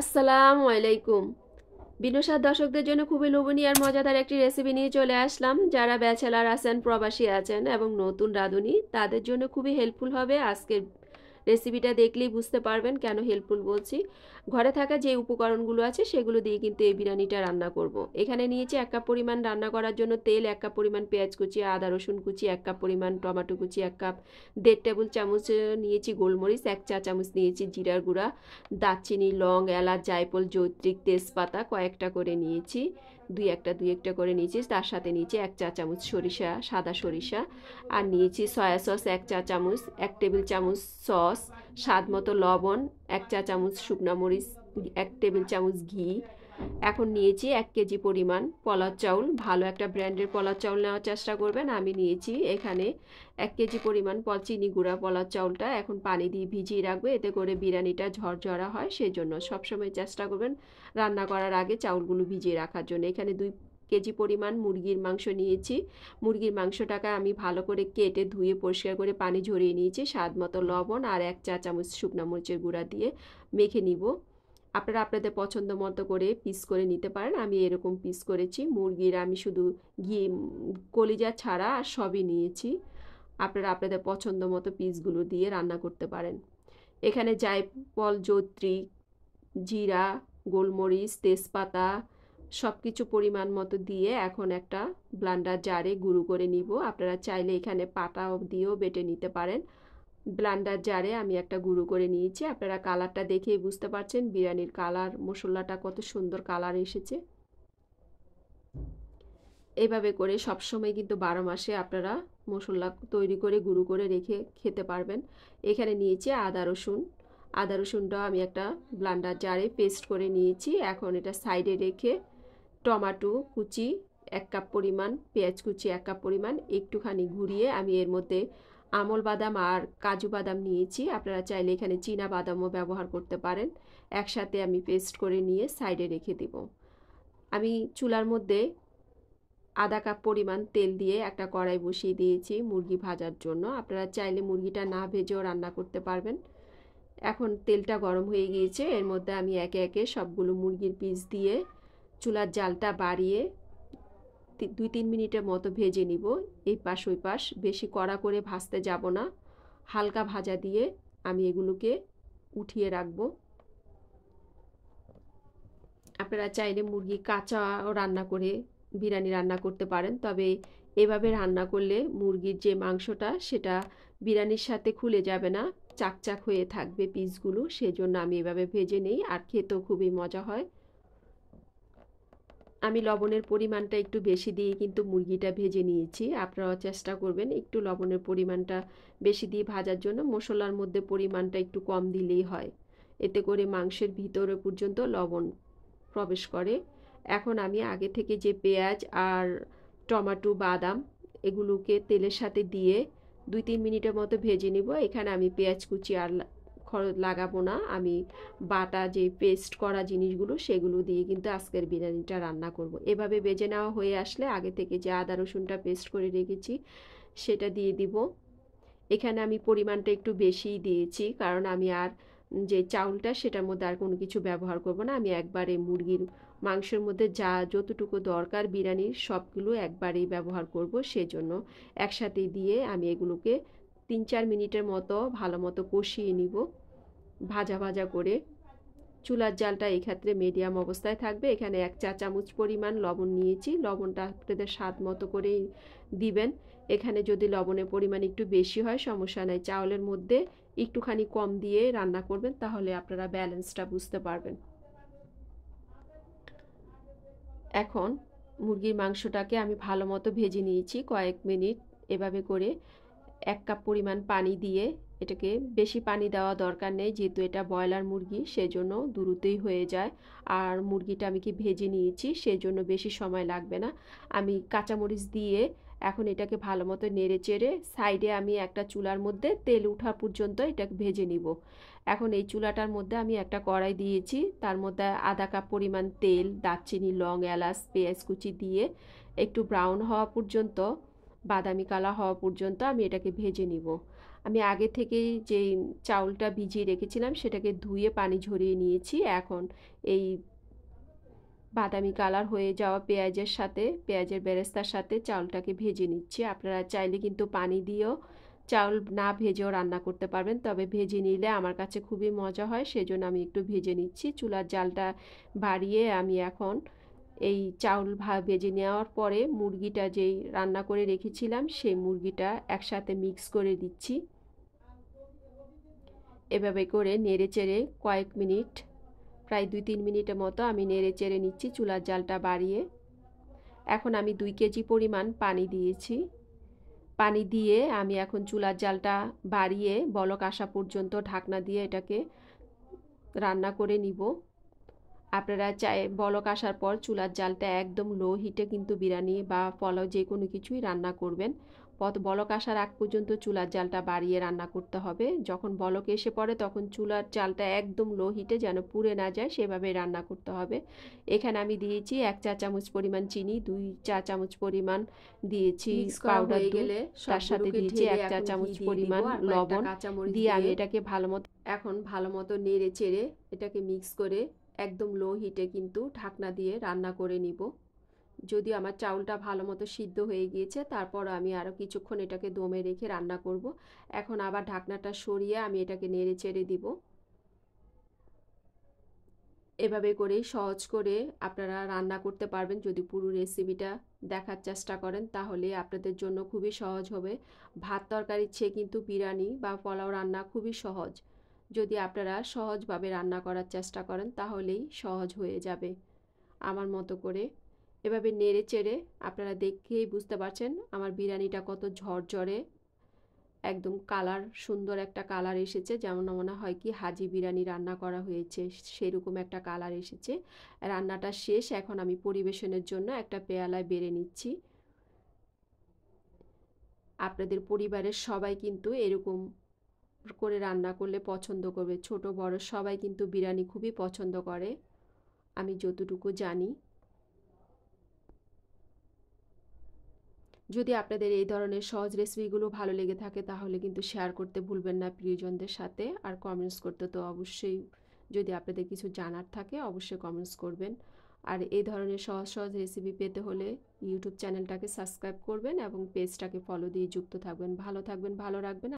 আসসালামু আলাইকুম। বিনসার দর্শকদের জন্য খুবই লোভনীয় আর মজাদার একটি রেসিপি নিয়ে চলে আসলাম। যারা ব্যাচেলার আছেন, প্রবাসী আছেন এবং নতুন রাঁধুনি, তাদের জন্য খুবই হেল্পফুল হবে। আজকের রেসিপিটা দেখলেই বুঝতে পারবেন কেন হেল্পফুল বলছি। ঘরে থাকা যে উপকরণগুলো আছে সেগুলো দিয়ে কিন্তু এই বিরিয়ানিটা রান্না করব। এখানে নিয়েছি 1 কাপ পরিমাণ রান্না করার জন্য তেল, 1 কাপ পরিমাণ পেঁয়াজ কুচি, আদা রসুন কুচি, 1 কাপ পরিমাণ টমেটো কুচি, 1 কাপ 1.5 টেবিল চামচ নিয়েছি গোলমরিচ, 1 চা চামচ নিয়েছি জিরার গুঁড়া, দারচিনি, লং, এলাচ, জায়ফল, জৈত্রিক, তেজপাতা কয়েকটা করে নিয়েছি, দুই একটা করে নিয়েছি। তার সাথে নিয়েছি 1 চা চামচ সরিষা, সাদা সরিষা, আর নিয়েছি সয়া সস 1 চা চামচ, 1 টেবিল চামচ সস, স্বাদ মতো লবণ, 1 চা চামচ শুকনো মরিচ, 1 টেবিল চামচ ঘি। এখন নিয়েছি 1 কেজি পরিমাণ পোলাও চাউল। ভালো একটা ব্র্যান্ডের পোলাও চাউল নেওয়ার চেষ্টা করবেন। আমি নিয়েছি এখানে 1 কেজি পরিমাণ চিনি গুঁড়া পোলাও চাউলটা এখন পানি দিয়ে ভিজিয়ে রাখবো, এতে করে বিরিয়ানিটা ঝরঝরা হয়। সেই জন্য সবসময় চেষ্টা করবেন রান্না করার আগে চাউলগুলো ভিজিয়ে রাখার জন্য। এখানে 2 কেজি পরিমাণ মুরগির মাংস নিয়েছি। মুরগির মাংসটাকে আমি ভালো করে কেটে ধুয়ে পরিষ্কার করে পানি ঝরিয়ে নিয়েছি। স্বাদ মতো লবণ আর 1 চা চামচ শুকনো মরিচের গুঁড়া দিয়ে মেখে নিব। আপনারা আপনাদের পছন্দ মতো করে পিস করে নিতে পারেন। আমি এরকম পিস করেছি। মুরগির আমি শুধু ঘি, কলিজা ছাড়া আর সবই নিয়েছি। আপনারা আপনাদের পছন্দ মতো পিসগুলো দিয়ে রান্না করতে পারেন। এখানে জায়ফল, জয়িত্রী, জিরা, গোলমরিচ, তেজপাতা সব কিছু পরিমাণ মতো দিয়ে এখন একটা ব্লেন্ডার জারে গুঁড়ো করে নিব। আপনারা চাইলে এখানে পাটা দিয়েও বেটে নিতে পারেন। ব্লেন্ডার জারে আমি একটা গুঁড়ো করে নিয়েছি। আপনারা কালারটা দেখেই বুঝতে পারছেন বিরিয়ানির কালার, মশলাটা কত সুন্দর কালার এসেছে। এইভাবে করে সবসময় কিন্তু 12 মাসে আপনারা মশলা তৈরি করে গুঁড়ো করে রেখে খেতে পারবেন। এখানে নিয়েছি আদা রসুন। আদা রসুনটাও আমি একটা ব্লেন্ডার জারে পেস্ট করে নিয়েছি। এখন এটা সাইডে রেখে টমেটো কুচি 1 কাপ পরিমাণ, পেঁয়াজ কুচি 1 কাপ পরিমাণ একটুখানি ঘুরিয়ে আমি এর মধ্যে আমল বাদাম আর কাজু বাদাম নিয়েছি। আপনারা চাইলে এখানে চীনা বাদামও ব্যবহার করতে পারেন। একসাথে আমি পেস্ট করে নিয়ে সাইডে রেখে দেব। আমি চুলার মধ্যে আধা কাপ পরিমাণ তেল দিয়ে একটা কড়াই বসিয়ে দিয়েছি মুরগি ভাজার জন্য। আপনারা চাইলে মুরগিটা না ভেজেও রান্না করতে পারবেন। এখন তেলটা গরম হয়ে গিয়েছে, এর মধ্যে আমি একে একে সবগুলো মুরগির পিস দিয়ে চুলার জালটা বাড়িয়ে 2-3 মিনিটের মতো ভেজে নিব। এই পাশ ওই পাশ বেশি কড়া করে ভাজতে যাব না, হালকা ভাজা দিয়ে আমি এগুলোকে উঠিয়ে রাখবো। আপনারা চাইলে মুরগি কাঁচাও রান্না করে বিরিয়ানি রান্না করতে পারেন, তবে এভাবে রান্না করলে মুরগির যে মাংসটা সেটা বিরিয়ানির সাথে খুলে যাবে না, চাকচাক হয়ে থাকবে পিসগুলো। সেজন্য আমি এভাবে ভেজে নেই, আর খেতেও খুবই মজা হয়। আমি লবণের পরিমাণটা একটু বেশি দিয়ে কিন্তু মুরগিটা ভেজে নিয়েছি। আপনারাও চেষ্টা করবেন একটু লবণের পরিমাণটা বেশি দিয়ে ভাজার জন্য। মশলার মধ্যে পরিমাণটা একটু কম দিলেই হয়, এতে করে মাংসের ভিতরে পর্যন্ত লবণ প্রবেশ করে। এখন আমি আগে থেকে যে পেঁয়াজ আর টমেটো, বাদাম এগুলোকে তেলের সাথে দিয়ে 2-3 মিনিটের মতো ভেজে নিব। এখানে আমি পেঁয়াজ কুচি আর লাগাবো না, আমি বাটা যে পেস্ট করা জিনিসগুলো সেগুলো দিয়ে কিন্তু আজকের বিরিয়ানিটা রান্না করব। এভাবে ভেজে নেওয়া হয়ে আসলে আগে থেকে যে আদা রসুনটা পেস্ট করে রেখেছি সেটা দিয়ে দিব। এখানে আমি পরিমাণটা একটু বেশিই দিয়েছি, কারণ আমি আর যে চাউলটা সেটার মধ্যে আর কোনো কিছু ব্যবহার করব না। আমি একবারে মুরগির মাংসের মধ্যে যা যতটুকু দরকার বিরিয়ানির সবগুলো একবারেই ব্যবহার করব। সেজন্য একসাথে দিয়ে আমি এগুলোকে 3-4 মিনিটের মতো ভালো মতো কষিয়ে নিব ভাজা ভাজা করে। চুলার জালটা এই ক্ষেত্রে মিডিয়াম অবস্থায় থাকবে। এখানে 1 চা চামচ পরিমাণ লবণ নিয়েছি। লবণটা আপনাদের স্বাদ মতো করেই দিবেন। এখানে যদি লবণের পরিমাণ একটু বেশি হয় সমস্যা নাই, চাউলের মধ্যে একটুখানি কম দিয়ে রান্না করবেন, তাহলে আপনারা ব্যালেন্সটা বুঝতে পারবেন। এখন মুরগির মাংসটাকে আমি ভালো মতো ভেজে নিয়েছি কয়েক মিনিট। এভাবে করে 1 কাপ পরিমাণ পানি দিয়ে, এটাকে বেশি পানি দেওয়া দরকার নেই যেহেতু এটা ব্রয়লার মুরগি, সেজন্য দ্রুতই হয়ে যায়। আর মুরগিটা আমি কি ভেজে নিয়েছি সেজন্য বেশি সময় লাগবে না। আমি কাঁচামরিচ দিয়ে এখন এটাকে ভালো মতো নেড়ে চেড়ে সাইডে আমি একটা চুলার মধ্যে তেল ওঠা পর্যন্ত এটাকে ভেজে নিব। এখন এই চুলাটার মধ্যে আমি একটা কড়াই দিয়েছি, তার মধ্যে আধা কাপ পরিমাণ তেল, দারচিনি, লং, এলাচ, পেঁয়াজ কুচি দিয়ে একটু ব্রাউন হওয়া পর্যন্ত, বাদামি কালার হওয়া পর্যন্ত আমি এটাকে ভেজে নিব। আমি আগে থেকেই যেই চাউলটা ভিজিয়ে রেখেছিলাম সেটাকে ধুয়ে পানি ঝরিয়ে নিয়েছি। এখন এই বাদামি কালার হয়ে যাওয়া পেঁয়াজের সাথে, পেঁয়াজের বেরেস্তার সাথে চাউলটাকে ভেজে নিচ্ছি। আপনারা চাইলে কিন্তু পানি দিয়েও চাউল না ভেজেও রান্না করতে পারবেন, তবে ভেজে নিলে আমার কাছে খুবই মজা হয়, সেজন্য আমি একটু ভেজে নিচ্ছি। চুলার জালটা বাড়িয়ে আমি এখন এই চাউল ভেজে নেওয়ার পরে মুরগিটা যেই রান্না করে রেখেছিলাম সেই মুরগিটা একসাথে মিক্স করে দিচ্ছি। এভাবে করে নেড়ে চেড়ে কয়েক মিনিট, প্রায় 2-3 মিনিটের মতো আমি নেড়ে চেড়ে নিচ্ছি চুলার জালটা বাড়িয়ে। এখন আমি 2 কেজি পরিমাণ পানি দিয়েছি। পানি দিয়ে আমি এখন চুলার জালটা বাড়িয়ে বলক আসা পর্যন্ত ঢাকনা দিয়ে এটাকে রান্না করে নিব। আপনারা চাই বলক আসার পর চুলার জালটা একদম লো হিটে কিন্তু বিরিয়ানি বা পোলাও যে কোনো কিছুই রান্না করবেন। বলক আসার আগ পর্যন্ত চুলার জালটা বাড়িয়ে রান্না করতে হবে। যখন বলক এসে পড়ে তখন চুলার জালটা একদম লো হিটে যেন পুড়ে না যায় সেভাবে রান্না করতে হবে। এখানে আমি দিয়েছি 1 চা চামচ পরিমাণ চিনি, 2 চা চামচ পরিমাণ দিয়েছি পাউডার দুধ, তার সাথে দিয়েছি 1 চা চামচ পরিমাণ লবণ দিয়ে আমি এটাকে এখন ভালো মতো নেড়ে চেড়ে এটাকে মিক্স করে একদম লো হিটে কিন্তু ঢাকনা দিয়ে রান্না করে নিব। যদি আমার চাউলটা ভালো মতো সিদ্ধ হয়ে গিয়েছে তারপর আমি আরও কিছুক্ষণ এটাকে দমে রেখে রান্না করব। এখন আবার ঢাকনাটা সরিয়ে আমি এটাকে নেড়ে চেড়ে দিব। এভাবে করেই সহজ করে আপনারা রান্না করতে পারবেন। যদি পুরো রেসিপিটা দেখার চেষ্টা করেন তাহলে আপনাদের জন্য খুবই সহজ হবে। ভাত তরকারির চেয়ে কিন্তু বিরিয়ানি বা পোলাও রান্না খুবই সহজ। যদি আপনারা সহজভাবে রান্না করার চেষ্টা করেন তাহলেই সহজ হয়ে যাবে আমার মতো করে। এভাবে নেড়ে চেড়ে আপনারা দেখেই বুঝতে পারছেন আমার বিরিয়ানিটা কত ঝরঝরে, একদম কালার, সুন্দর একটা কালার এসেছে, যেমন মনে হয় কি হাজি বিরিয়ানি রান্না করা হয়েছে সেরকম একটা কালার এসেছে। রান্নাটা শেষ, এখন আমি পরিবেশনের জন্য একটা পেয়ালায় বেড়ে নিচ্ছি। আপনাদের পরিবারের সবাই কিন্তু এরকম করে রান্না করলে পছন্দ করবে। ছোট বড় সবাই কিন্তু বিরিয়ানি খুবই পছন্দ করে, আমি যতটুকু জানি। যদি আপনাদের এই ধরনের সহজ রেসিপিগুলো ভালো লেগে থাকে তাহলে কিন্তু শেয়ার করতে ভুলবেন না প্রিয়জনদের সাথে, আর কমেন্টস করতে তো অবশ্যই, যদি আপনাদের কিছু জানার থাকে অবশ্যই কমেন্টস করবেন। আর এই ধরনের সহজ সহজ রেসিপি পেতে হলে ইউটিউব চ্যানেলটাকে সাবস্ক্রাইব করবেন এবং পেজটাকে ফলো দিয়ে যুক্ত থাকবেন। ভালো থাকবেন, ভালো রাখবেন।